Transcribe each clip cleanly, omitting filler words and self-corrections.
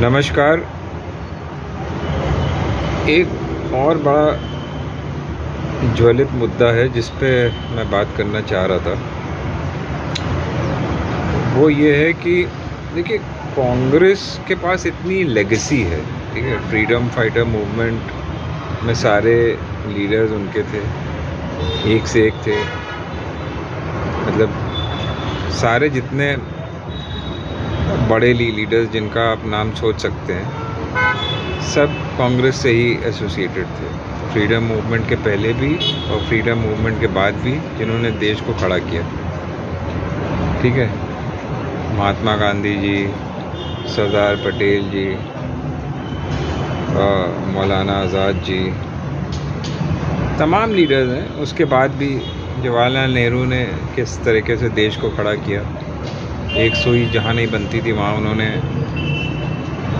नमस्कार। एक और बड़ा ज्वलित मुद्दा है जिस पे मैं बात करना चाह रहा था। वो ये है कि देखिए, कांग्रेस के पास इतनी लेगेसी है, ठीक है। फ्रीडम फाइटर मूवमेंट में सारे लीडर्स उनके थे, एक से एक थे। मतलब सारे जितने बड़े लीडर्स जिनका आप नाम सोच सकते हैं, सब कांग्रेस से ही एसोसिएटेड थे। फ्रीडम मूवमेंट के पहले भी और फ्रीडम मूवमेंट के बाद भी जिन्होंने देश को खड़ा किया, ठीक है। महात्मा गांधी जी, सरदार पटेल जी, मौलाना आज़ाद जी, तमाम लीडर्स हैं। उसके बाद भी जवाहरलाल नेहरू ने किस तरीके से देश को खड़ा किया। एक सुई जहाँ नहीं बनती थी वहाँ उन्होंने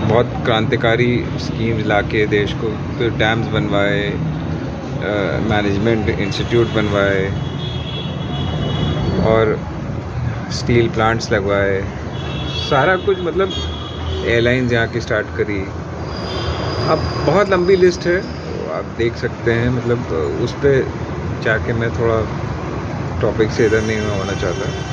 बहुत क्रांतिकारी स्कीम ला के देश को, फिर डैम्स बनवाए, मैनेजमेंट इंस्टीट्यूट बनवाए और स्टील प्लांट्स लगवाए, सारा कुछ। मतलब एयरलाइंस यहाँ की स्टार्ट करी। अब बहुत लंबी लिस्ट है, तो आप देख सकते हैं। मतलब उस पर जाके मैं थोड़ा टॉपिक से इधर नहीं होना चाहता।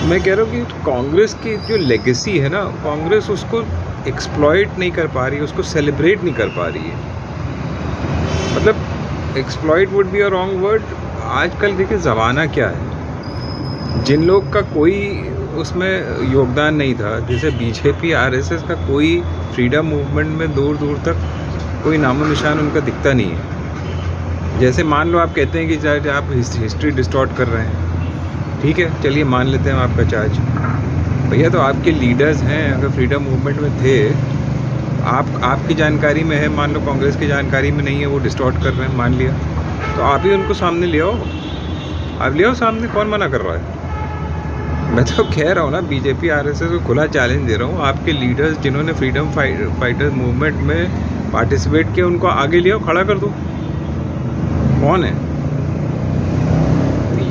मैं कह रहा हूँ कि कांग्रेस की जो लेगेसी है ना, कांग्रेस उसको एक्सप्लॉइट नहीं कर पा रही है, उसको सेलिब्रेट नहीं कर पा रही है। मतलब exploit would be a wrong word. आजकल देखिए ज़माना क्या है, जिन लोग का कोई उसमें योगदान नहीं था, जैसे बीजेपी आरएसएस का कोई फ्रीडम मूवमेंट में दूर दूर तक कोई नामो निशान उनका दिखता नहीं है। जैसे मान लो आप कहते हैं कि चाहे आप हिस्ट्री डिस्टॉर्ट कर रहे हैं, ठीक है, चलिए मान लेते हैं आपका चार्ज। भैया तो आपके लीडर्स हैं, अगर फ्रीडम मूवमेंट में थे, आपकी जानकारी में है, मान लो कांग्रेस की जानकारी में नहीं है, वो डिस्टॉर्ट कर रहे हैं, मान लिया, तो आप ही उनको सामने ले आओ। आप ले आओ सामने, कौन मना कर रहा है। मैं तो कह रहा हूँ ना, बीजेपी आरएसएस को खुला चैलेंज दे रहा हूँ। आपके लीडर्स जिन्होंने फ्रीडम फाइटर मूवमेंट में पार्टिसिपेट किया, उनको आगे ले आओ, खड़ा कर दो। कौन है?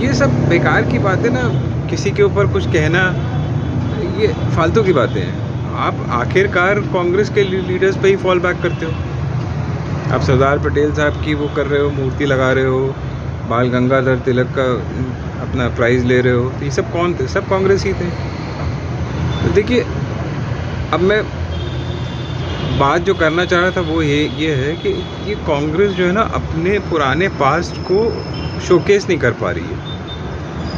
ये सब बेकार की बातें ना, किसी के ऊपर कुछ कहना, ये फालतू की बातें हैं। आप आखिरकार कांग्रेस के लीडर्स पे ही फॉल बैक करते हो। आप सरदार पटेल साहब की वो कर रहे हो, मूर्ति लगा रहे हो, बाल गंगाधर तिलक का अपना प्राइज़ ले रहे हो, तो ये सब कौन थे? सब कांग्रेस ही थे। तो देखिए, अब मैं बात जो करना चाह रहा था वो ये है कि ये कांग्रेस जो है ना, अपने पुराने पास्ट को शोकेस नहीं कर पा रही है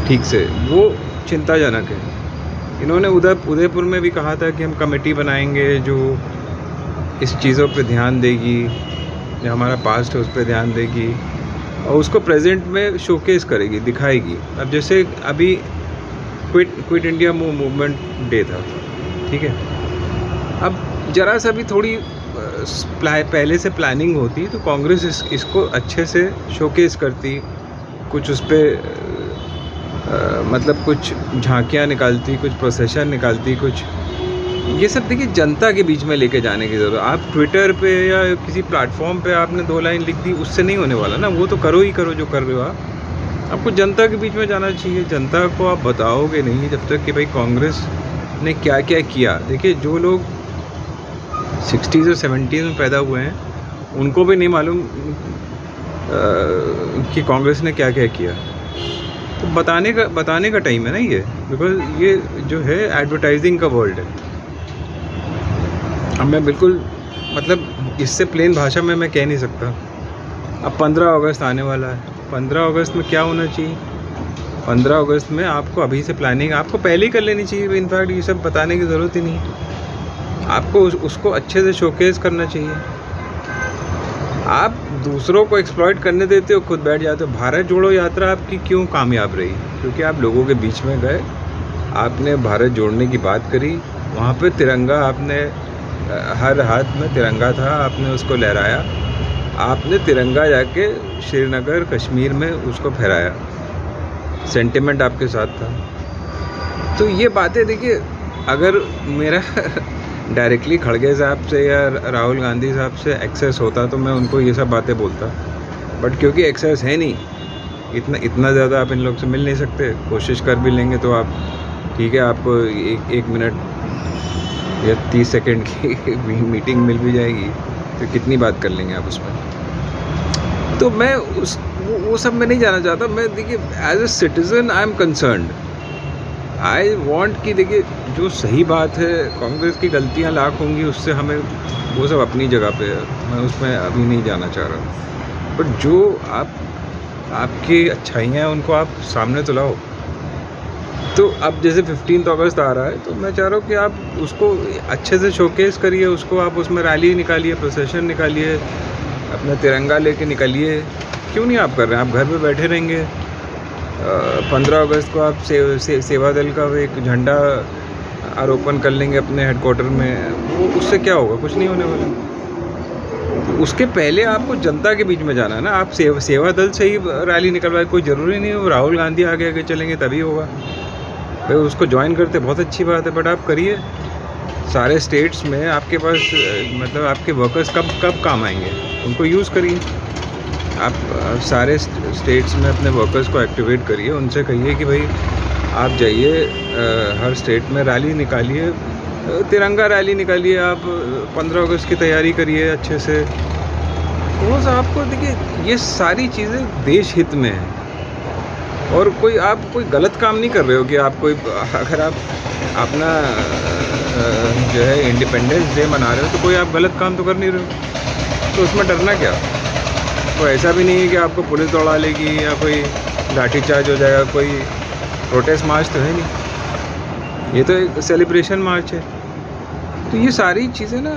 ठीक से। वो चिंताजनक है। इन्होंने उदयपुर में भी कहा था कि हम कमेटी बनाएंगे जो इस चीज़ों पे ध्यान देगी, जो हमारा पास्ट है उस पर ध्यान देगी और उसको प्रेजेंट में शोकेस करेगी, दिखाएगी। अब जैसे अभी क्विट इंडिया मूवमेंट डे था, ठीक है। अब ज़रा सा भी थोड़ी पहले से प्लानिंग होती तो कांग्रेस इसको अच्छे से शोकेस करती, कुछ उस पर मतलब कुछ झांकियाँ निकालती, कुछ प्रोसेशन निकालती, कुछ ये सब। देखिए, जनता के बीच में लेके जाने की ज़रूरत। आप ट्विटर पे या किसी प्लेटफॉर्म पे आपने 2 लाइन लिख दी, उससे नहीं होने वाला ना। वो तो करो ही करो जो कर रहे हो आप। आपको जनता के बीच में जाना चाहिए। जनता को आप बताओगे नहीं जब तक कि भाई कांग्रेस ने क्या क्या किया। देखिए, जो लोग 60s और 70s में पैदा हुए हैं, उनको भी नहीं मालूम कि कांग्रेस ने क्या क्या किया। तो बताने का टाइम है ना ये, बिकॉज ये जो है एडवर्टाइजिंग का वर्ल्ड है। अब मैं बिल्कुल मतलब इससे प्लेन भाषा में मैं कह नहीं सकता। अब 15 अगस्त आने वाला है। 15 अगस्त में क्या होना चाहिए? 15 अगस्त में आपको अभी से प्लानिंग आपको पहले ही कर लेनी चाहिए। इनफैक्ट ये सब बताने की ज़रूरत ही नहीं है। आपको उसको अच्छे से शोकेस करना चाहिए। आप दूसरों को एक्सप्लॉइट करने देते हो, खुद बैठ जाते हो। भारत जोड़ो यात्रा आपकी क्यों कामयाब रही? क्योंकि आप लोगों के बीच में गए, आपने भारत जोड़ने की बात करी, वहाँ पे तिरंगा, आपने हर हाथ में तिरंगा था, आपने उसको लहराया। आपने तिरंगा जाके श्रीनगर कश्मीर में उसको फहराया, सेंटिमेंट आपके साथ था। तो ये बातें देखिए, अगर मेरा डायरेक्टली खड़गे साहब से या राहुल गांधी साहब से एक्सेस होता तो मैं उनको ये सब बातें बोलता, बट क्योंकि एक्सेस है नहीं, इतना ज़्यादा आप इन लोग से मिल नहीं सकते। कोशिश कर भी लेंगे तो आप, ठीक है, आपको एक मिनट या 30 सेकंड की मीटिंग मिल भी जाएगी तो कितनी बात कर लेंगे आप उसमें। तो मैं वो सब मैं नहीं जाना चाहता। मैं देखिए as a citizen I am concerned, I want कि देखिए जो सही बात है, कांग्रेस की गलतियां लाख होंगी, उससे हमें वो सब अपनी जगह पे है, मैं उसमें अभी नहीं जाना चाह रहा। बट जो आपकी अच्छाइयाँ हैं उनको आप सामने तो लाओ। तो अब जैसे 15 अगस्त आ रहा है तो मैं चाह रहा हूँ कि आप उसको अच्छे से शोकेस करिए, उसको आप उसमें रैली निकालिए, प्रोसेशन निकालिए, अपना तिरंगा लेके निकलिए। क्यों नहीं आप कर रहे हैं? आप घर में बैठे रहेंगे। 15 अगस्त को आप सेवा दल का एक झंडा आरोपण कर लेंगे अपने हेडक्वार्टर में, वो उससे क्या होगा? कुछ नहीं होने वाला। उसके पहले आपको जनता के बीच में जाना है ना। आप सेवा दल से ही रैली निकलवाए, कोई ज़रूरी नहीं हो राहुल गांधी आगे आगे चलेंगे तभी होगा। भाई उसको ज्वाइन करते बहुत अच्छी बात है, बट आप करिए। सारे स्टेट्स में आपके पास मतलब आपके वर्कर्स कब काम आएंगे, उनको यूज़ करिए। आप सारे स्टेट्स में अपने वर्कर्स को एक्टिवेट करिए, उनसे कहिए कि भाई आप जाइए हर स्टेट में रैली निकालिए, तिरंगा रैली निकालिए, आप 15 अगस्त की तैयारी करिए अच्छे से। रोज़ आपको देखिए ये सारी चीज़ें देश हित में हैं, और आप कोई गलत काम नहीं कर रहे हो कि आप कोई, अगर आप अपना जो है इंडिपेंडेंस डे मना रहे हो तो कोई आप गलत काम तो कर नहीं रहे हो, तो उसमें डरना क्या? तो ऐसा भी नहीं है कि आपको पुलिस दौड़ा लेगी या कोई लाठीचार्ज हो जाएगा, कोई प्रोटेस्ट मार्च तो है नहीं, ये तो एक सेलिब्रेशन मार्च है। तो ये सारी चीज़ें ना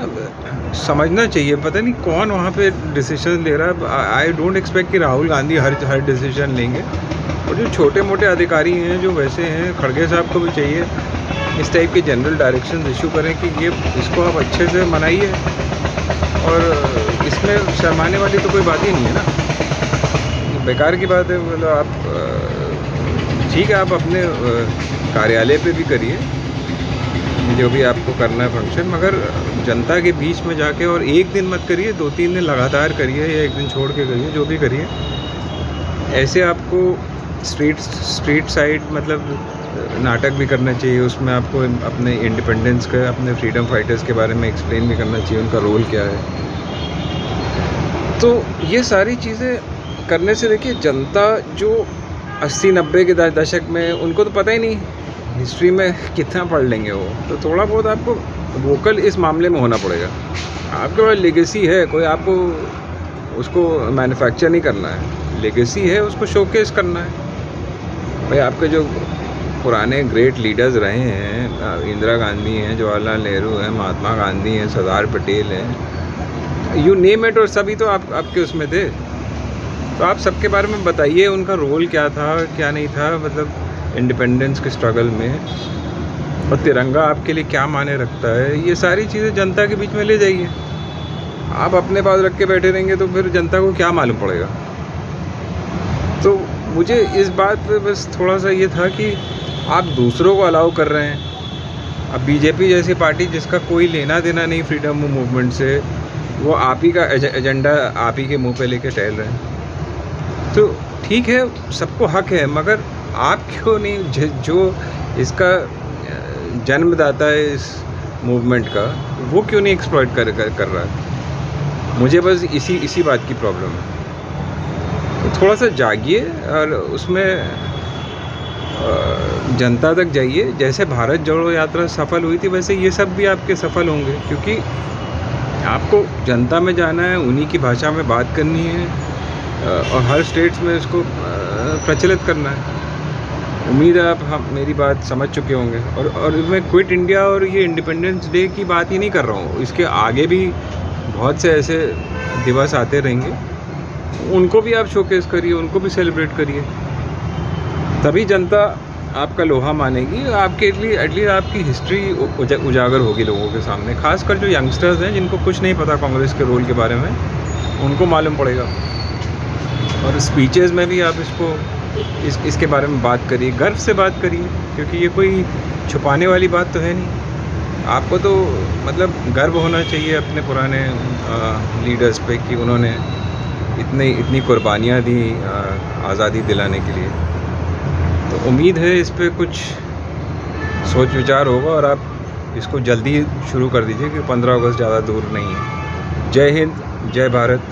समझना चाहिए। पता नहीं कौन वहाँ पे डिसीजन ले रहा है। आई डोंट एक्सपेक्ट कि राहुल गांधी हर डिसीजन लेंगे, और जो छोटे मोटे अधिकारी हैं जो वैसे हैं, खड़गे साहब को भी चाहिए इस टाइप के जनरल डायरेक्शन इशू करें कि ये इसको आप अच्छे से मनाइए, और इसमें शर्माने वाली तो कोई बात ही नहीं है ना, बेकार की बात है। मतलब आप ठीक है, आप अपने कार्यालय पे भी करिए जो भी आपको करना है फंक्शन, मगर जनता के बीच में जाके, और एक दिन मत करिए, 2-3 दिन लगातार करिए या एक दिन छोड़ के करिए, जो भी करिए। ऐसे आपको स्ट्रीट साइड मतलब नाटक भी करना चाहिए, उसमें आपको अपने इंडिपेंडेंस का, अपने फ्रीडम फाइटर्स के बारे में एक्सप्लेन भी करना चाहिए, उनका रोल क्या है। तो ये सारी चीज़ें करने से देखिए जनता जो 80-90 के दशक में, उनको तो पता ही नहीं हिस्ट्री में कितना पढ़ लेंगे वो, तो थोड़ा बहुत आपको वोकल इस मामले में होना पड़ेगा। आपके पास लेगेसी है, कोई आपको उसको मैन्युफैक्चर नहीं करना है, लेगेसी है उसको शोकेस करना है। भाई आपके जो पुराने ग्रेट लीडर्स रहे हैं, इंदिरा गांधी हैं, जवाहरलाल नेहरू हैं, महात्मा गांधी हैं, सरदार पटेल हैं, यू नेम इट, और सभी तो आपके उसमें थे। तो आप सबके बारे में बताइए, उनका रोल क्या था क्या नहीं था, मतलब इंडिपेंडेंस के स्ट्रगल में, और तिरंगा आपके लिए क्या माने रखता है। ये सारी चीज़ें जनता के बीच में ले जाइए। आप अपने पास रख के बैठे रहेंगे तो फिर जनता को क्या मालूम पड़ेगा। तो मुझे इस बात पे बस थोड़ा सा ये था कि आप दूसरों को अलाउ कर रहे हैं। अब बीजेपी जैसी पार्टी जिसका कोई लेना देना नहीं फ्रीडम मूवमेंट से, वो आप ही का एजेंडा आप ही के मुंह पे लेके टहल रहे हैं। तो ठीक है, सबको हक है, मगर आप क्यों नहीं, जो इसका जन्मदाता है इस मूवमेंट का, वो क्यों नहीं एक्सप्लॉइट कर रहा है? मुझे बस इसी बात की प्रॉब्लम है। तो थोड़ा सा जागिए और उसमें जनता तक जाइए। जैसे भारत जोड़ो यात्रा सफल हुई थी, वैसे ये सब भी आपके सफल होंगे, क्योंकि आपको जनता में जाना है, उन्हीं की भाषा में बात करनी है, और हर स्टेट्स में इसको प्रचलित करना है। उम्मीद है आप मेरी बात समझ चुके होंगे। और मैं क्विट इंडिया और ये इंडिपेंडेंस डे की बात ही नहीं कर रहा हूँ, इसके आगे भी बहुत से ऐसे दिवस आते रहेंगे, उनको भी आप शोकेस करिए, उनको भी सेलिब्रेट करिए, तभी जनता आपका लोहा मानेगी। आपके लिए एटलीस्ट आपकी हिस्ट्री उजागर होगी लोगों के सामने, खासकर जो यंगस्टर्स हैं जिनको कुछ नहीं पता कांग्रेस के रोल के बारे में, उनको मालूम पड़ेगा। और स्पीचेस में भी आप इसके बारे में बात करिए, गर्व से बात करिए, क्योंकि ये कोई छुपाने वाली बात तो है नहीं। आपको तो मतलब गर्व होना चाहिए अपने पुराने लीडर्स पे कि उन्होंने इतनी कुर्बानियाँ दी आज़ादी दिलाने के लिए। तो उम्मीद है इस पे कुछ सोच विचार होगा और आप इसको जल्दी शुरू कर दीजिए कि 15 अगस्त ज़्यादा दूर नहीं है। जय हिंद, जय भारत।